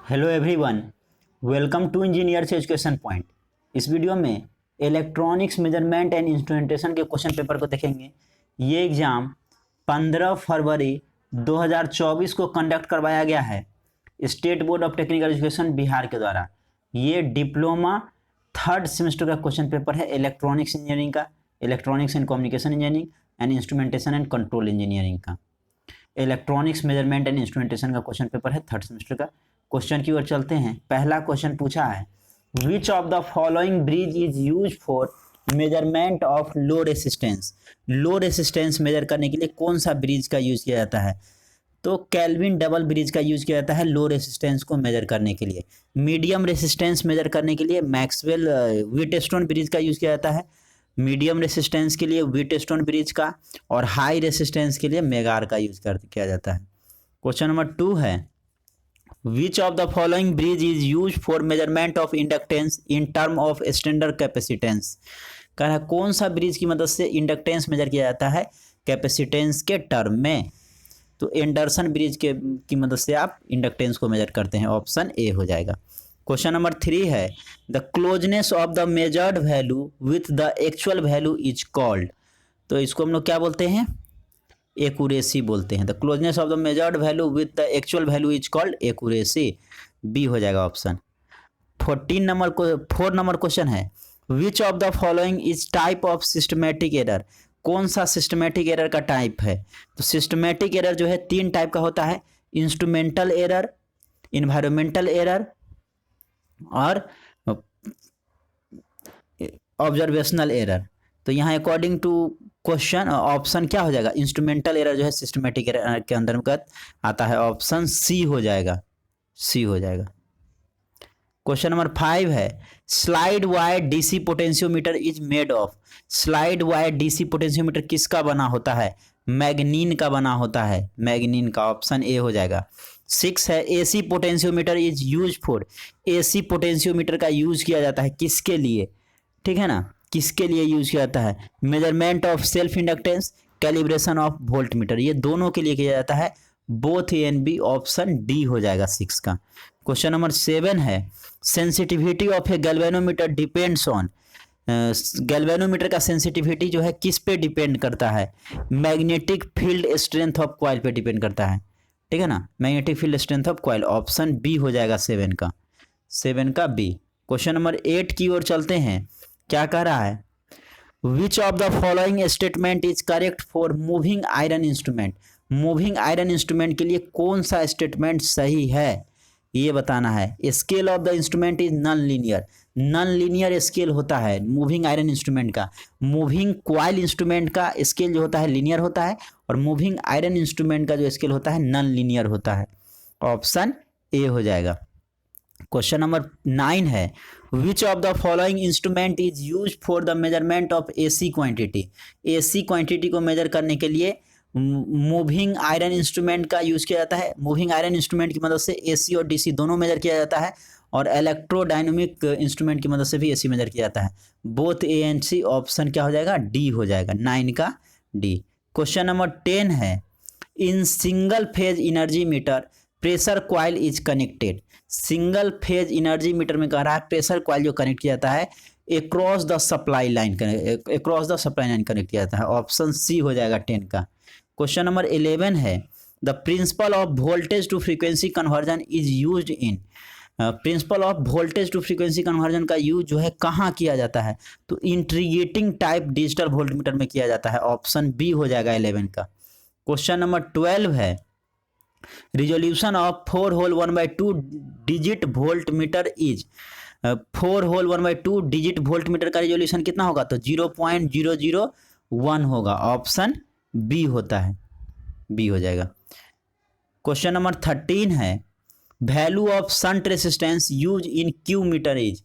Hello everyone, welcome to engineers education point. इस video में electronics measurement and instrumentation के question paper को देखेंगे। ये एग्ज़ाम 15 फरवरी 2024 को कंडक्ट करवाया गया है state board of technical education Bihar के द्वारा। ये डिप्लोमा थर्ड सेमेस्टर का क्वेश्चन पेपर है इलेक्ट्रॉनिक्स इंजीनियरिंग का, electronics and communication engineering and instrumentation and control engineering का। इलेक्ट्रॉनिक्स मेजरमेंट एंड इंस्ट्रूमेंटेशन का क्वेश्चन पेपर है थर्ड सेमेस्टर का। क्वेश्चन की ओर चलते हैं। पहला क्वेश्चन पूछा है, which of the following bridge is use for measurement of low resistance. Low resistance measure करने के लिए कौन सा ब्रिज का यूज किया जाता है? तो केल्विन डबल ब्रिज का यूज किया जाता है लो रेसिस्टेंस को मेजर करने के लिए। मीडियम रेसिस्टेंस मेजर करने के लिए मैक्सवेल व्हीटस्टोन ब्रिज का यूज किया जाता है। मीडियम रेसिस्टेंस के लिए व्हीटस्टोन ब्रिज का, और हाई रेसिस्टेंस के लिए मेगार का यूज किया जाता है। क्वेश्चन नंबर 2 है, which of the following bridge is use for measurement of inductance in term of standard capacitance. कह रहा है कौन सा ब्रिज की मदद से इंडक्टेंस मेजर किया जाता है कैपेसिटेंस के टर्म में? तो एंडरसन ब्रिज की मदद से आप इंडक्टेंस को मेजर करते हैं। ऑप्शन ए हो जाएगा। क्वेश्चन नंबर 3 है, the closeness of the measured value with the actual value is called. तो इसको हम लोग क्या बोलते हैं? एक्यूरेसी बोलते हैं। The closeness of the measured value with the actual value is called accuracy. B हो जाएगा ऑप्शन। 4 नंबर क्वेश्चन है, which of the following is type of systematic error. कौन सा सिस्टमेटिक एरर का टाइप है? तो सिस्टमेटिक एरर जो है 3 टाइप का होता है, इंस्ट्रूमेंटल एरर, इन्वायरमेंटल एरर और ऑब्जर्वेशनल एरर। तो यहाँ अकॉर्डिंग टू क्वेश्चन ऑप्शन क्या हो जाएगा? इंस्ट्रूमेंटल एरर जो है सिस्टमेटिक एरर के अंतर्गत आता है। ऑप्शन सी हो जाएगा, सी हो जाएगा। क्वेश्चन नंबर 5 है, slide wire DC potentiometer is made of. Slide wire DC potentiometer किसका बना होता है? मैग्नीन का बना होता है, मैग्नीन का। ऑप्शन ए हो जाएगा। 6 है, AC potentiometer is use for. AC potentiometer का यूज किया जाता है किसके लिए? ठीक है ना, किसके लिए यूज किया जाता है? Measurement of self inductance, calibration of voltmeter, ये दोनों के लिए किया जाता है। Both A and B. Option D हो जाएगा 6 का। क्वेश्चन नंबर 7 है, sensitivity of a galvanometer depends on. Galvanometer का सेंसिटिविटी जो है किस पे डिपेंड करता है? Magnetic field strength of coil पे डिपेंड करता है। ठीक है ना, magnetic field strength of coil. Option B हो जाएगा 7 का, 7 का बी। क्वेश्चन नंबर 8 की ओर चलते हैं। क्या कह रहा है, which of the following statement is correct for moving iron instrument. Moving iron instrument के लिए कौन सा स्टेटमेंट सही है, ये बताना है। Scale of the instrument is non linear. Non linear scale होता है मूविंग आयरन इंस्ट्रूमेंट का। मूविंग क्वाइल इंस्ट्रूमेंट का स्केल जो होता है लीनियर होता है, और मूविंग आयरन इंस्ट्रूमेंट का जो स्केल होता है नॉन लीनियर होता है। ऑप्शन ए हो जाएगा। क्वेश्चन नंबर 9 है, which of the following instrument is use for the measurement of AC quantity. AC quantity को मेजर करने के लिए मूविंग आयरन इंस्ट्रूमेंट का यूज किया जाता है। मूविंग आयरन इंस्ट्रूमेंट की मदद से एसी और डीसी दोनों मेजर किया जाता है, और इलेक्ट्रोडायनेमिक इंस्ट्रूमेंट की मदद से भी एसी मेजर किया जाता है। Both A and C. Option क्या हो जाएगा? डी हो जाएगा, 9 का डी। क्वेश्चन नंबर 10 है, in single phase energy meter pressure coil is connected. Single phase energy meter में कह रहा है प्रेशर कॉइल जो कनेक्ट किया जाता है across the supply line connect किया जाता है। ऑप्शन सी हो जाएगा 10 का। क्वेश्चन नंबर 11 है, the principle of voltage to frequency conversion is used in. Principle of voltage to frequency conversion का यूज जो है कहाँ किया जाता है? तो इंटीग्रेटिंग टाइप डिजिटल वोल्टमीटर में किया जाता है। ऑप्शन बी हो जाएगा 11 का। क्वेश्चन नंबर 12 है, resolution of 4 whole 1/2 digit voltmeter is. 4 whole 1/2 digit voltmeter का रिजोल्यूशन कितना होगा? तो 0.001 होगा। ऑप्शन बी होता है, बी हो जाएगा। क्वेश्चन नंबर 13 है, value of shunt resistance use in Q meter is.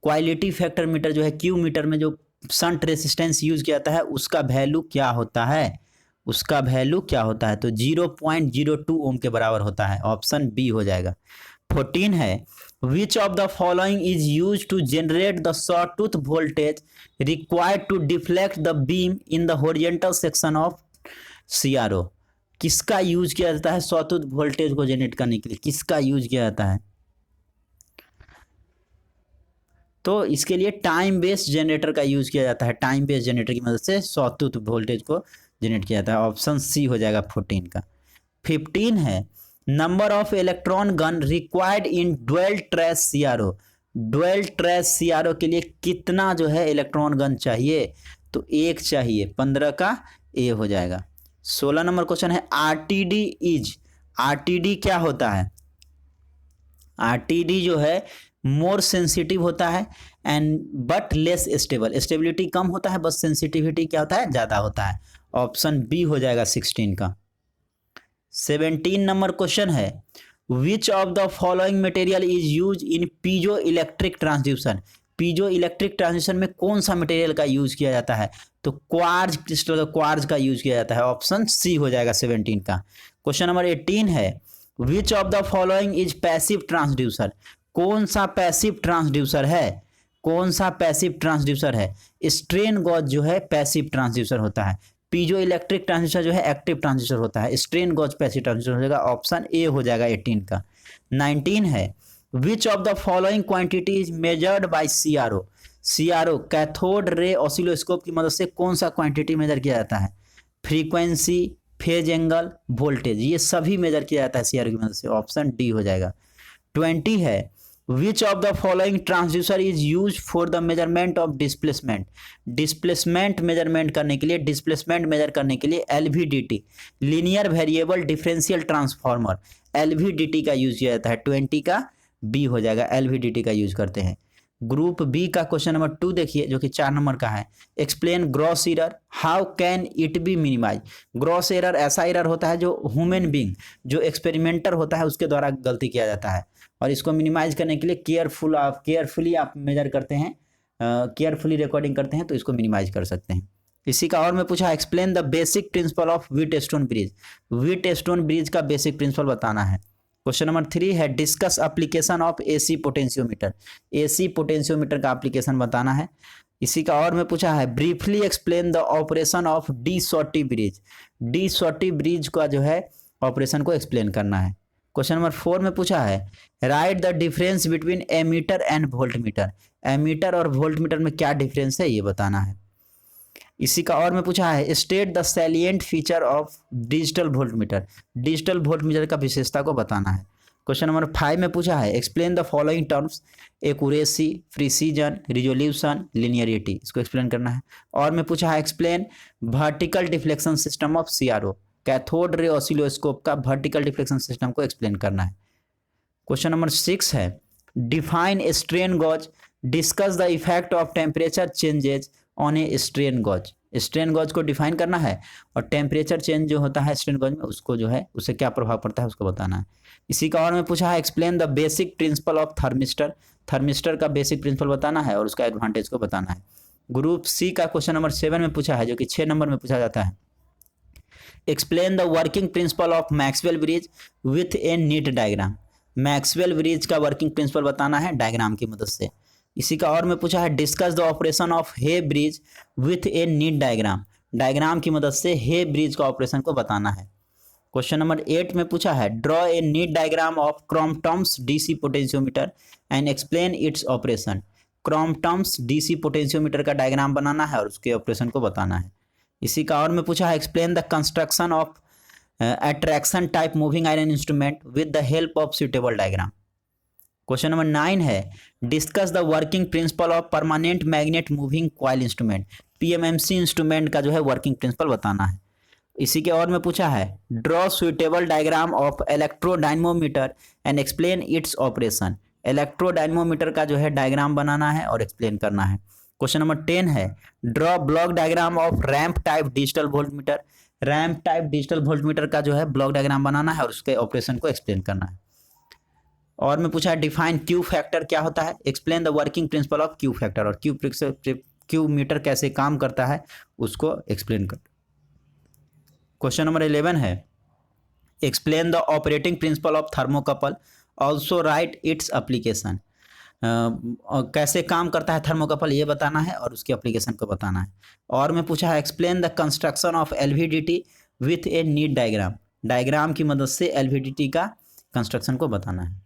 Quality factor meter जो है क्यू मीटर में जो शंट रेसिस्टेंस यूज किया जाता है उसका वैल्यू क्या होता है? उसका वैल्यू क्या होता है? तो 0.02 ओम के बराबर होता है। ऑप्शन बी हो जाएगा। 14 है, which of the following is use to generate the sawtooth voltage required to deflect the beam in the horizontal section of CRO. किसका यूज किया जाता है सॉटूथ वोल्टेज को जनरेट करने के लिए? किसका यूज किया जाता है? तो इसके लिए टाइम बेस्ड जनरेटर का यूज़ किया जाता है। टाइम बेस्ड जनरेटर की मदद से सॉटूथ वोल्टेज को जनरेट किया जाता है। ऑप्शन सी हो जाएगा 14 का। 15 है number of electron gun required in dual trace CRO. Dual trace CRO के लिए कितना जो है इलेक्ट्रॉन गन चाहिए? तो एक चाहिए, 15 का ए हो जाएगा। 16 नंबर क्वेश्चन है आरटीडी इज। आरटीडी क्या होता है? आरटीडी जो है मोर सेंसिटिव होता है and but less stable. Stability कम होता है, बस सेंसिटिविटी क्या होता है? ज़्यादा होता है। ऑप्शन बी हो जाएगा 16 का। 17 नंबर क्वेश्चन है which of the following material is use in piezo electric transducer. Piezo electric transducer में कौन सा मटेरियल का यूज किया जाता है? तो क्वार्ज क्रिस्टल का, क्वार्ज का यूज किया जाता है। ऑप्शन सी हो जाएगा 17 का। क्वेश्चन नंबर 18 है which of the following is passive transducer. कौन सा पैसिव ट्रांसड्यूसर है? कौन सा पैसिव ट्रांसड्यूसर है? स्ट्रेन गॉज जो है पैसिव ट्रांसड्यूसर होता है। पीजो इलेक्ट्रिक ट्रांसड्यूसर जो है एक्टिव ट्रांसड्यूसर होता है। स्ट्रेन गॉज पैसिव ट्रांसड्यूसर हो जाएगा। ऑप्शन ए हो जाएगा 18 का। 19 है which of the following quantity is measured by CRO. CRO cathode ray oscilloscope की मदद से कौन सा क्वांटिटी मेजर किया जाता है? फ्रीक्वेंसी, फेज एंगल, वोल्टेज, ये सभी मेजर किया जाता है सीआरओ की मदद से। ऑप्शन डी हो जाएगा। 20 है which of the following transducer is use for the measurement of displacement. Displacement measurement करने के लिए, डिस्प्लेसमेंट मेजर करने के लिए LVDT, linear variable differential transformer, LVDT का यूज किया जाता है। 20 का बी हो जाएगा, एलवीडीटी का यूज करते हैं। ग्रुप बी का क्वेश्चन नंबर 2 देखिए जो कि 4 नंबर का है। Explain gross error, how can it be minimise. Gross error ऐसा एरर होता है जो ह्यूमन बीइंग, जो एक्सपेरिमेंटर होता है उसके द्वारा गलती किया जाता है, और इसको मिनिमाइज करने के लिए केयरफुली आप मेजर करते हैं, केयरफुली रिकॉर्डिंग करते हैं तो इसको मिनिमाइज कर सकते हैं। इसी का और में पूछा explain the basic principle of Wheatstone bridge. Wheatstone bridge का बेसिक प्रिंसिपल बताना है। क्वेश्चन नंबर 3 है discuss application of AC potentiometer. AC potentiometer का एप्लीकेशन बताना है। इसी का और में पूछा है briefly explain the operation of De Sauty bridge. De Sauty bridge का जो है ऑपरेशन को एक्सप्लेन करना है। क्वेश्चन नंबर 4 में पूछा है write the difference between ammeter and voltmeter. Ammeter और वोल्टमीटर में क्या डिफरेंस है ये बताना है। इसी का और में पूछा है state the salient feature of digital voltmeter. Digital voltmeter का विशेषता को बताना है। क्वेश्चन नंबर 5 में पूछा है explain the following terms accuracy, precision, resolution, linearity, इसको एक्सप्लेन करना है। और में पूछा है explain vertical deflection system of CRO. Cathode ray oscilloscope का वर्टिकल डिफ्लेक्शन सिस्टम को एक्सप्लेन करना है। क्वेश्चन नंबर 6 है define strain gauge, discuss the effect of temperature changes on a strain gauge. Strain gauge को डिफाइन करना है और temperature change जो होता है स्ट्रेन गॉज में उसको जो है उससे क्या प्रभाव पड़ता है उसको बताना है। इसी का और में पूछा है explain the basic principle of thermistor. Thermistor का बेसिक प्रिंसिपल बताना है और उसका एडवांटेज को बताना है। ग्रुप सी का क्वेश्चन नंबर 7 में पूछा है जो कि 6 नंबर में पूछा जाता है explain the working principle of Maxwell bridge with a neat diagram. Maxwell bridge का वर्किंग प्रिंसिपल बताना है डायग्राम की मदद से। इसी का और में पूछा है discuss the operation of Hay bridge with a neat diagram. Diagram की मदद से हे ब्रिज का ऑपरेशन को बताना है। क्वेश्चन नंबर 8 में पूछा है draw a neat diagram of Crompton's DC potentiometer and explain its operation. Crompton's DC potentiometer का डायग्राम बनाना है और उसके ऑपरेशन को बताना है। इसी का और में पूछा है explain the construction of attraction type moving iron instrument with the help of suitable diagram. Question number 9 है discuss the working principle of permanent magnet moving coil instrument. PMMC instrument का जो है वर्किंग प्रिंसिपल बताना है। इसी के और में पूछा है draw suitable diagram of electrodynamometer and explain its operation. Electrodynamometer का जो है डायग्राम बनाना है और एक्सप्लेन करना है। क्वेश्चन नंबर 10 है draw block diagram off ramp type digital voltmeter. Ramp type digital voltmeter का जो है ब्लॉक डायग्राम बनाना है और उसके ऑपरेशन को एक्सप्लेन करना है। और में पूछा है डिफाइन क्यू फैक्टर क्या होता है। Explain the working principle of Q factor, और क्यू मीटर कैसे काम करता है उसको एक्सप्लेन कर। क्वेश्चन नंबर 11 है explain the operating principle of thermocouple, also right its application. कैसे काम करता है थर्मोकपल ये बताना है और उसकी एप्लीकेशन को बताना है। और में पूछा है explain the construction of LVDT with a neat diagram. Diagram की मदद से एलवीडीटी का कंस्ट्रक्शन को बताना है।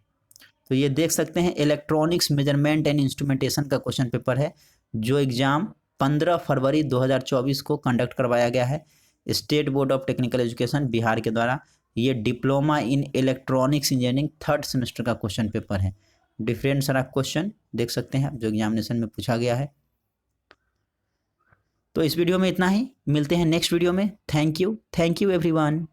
तो ये देख सकते हैं इलेक्ट्रॉनिक्स मेजरमेंट एंड इंस्ट्रूमेंटेशन का क्वेश्चन पेपर है, जो एग्जाम 15 फरवरी 2024 को कंडक्ट करवाया गया है state board of technical education Bihar के द्वारा। ये diploma in electronics engineering 3rd semester का क्वेश्चन पेपर है। डिफरेंट सारा क्वेश्चन देख सकते हैं जो एग्जामिनेशन में पूछा गया है। तो इस वीडियो में इतना ही, मिलते हैं नेक्स्ट वीडियो में। Thank you everyone.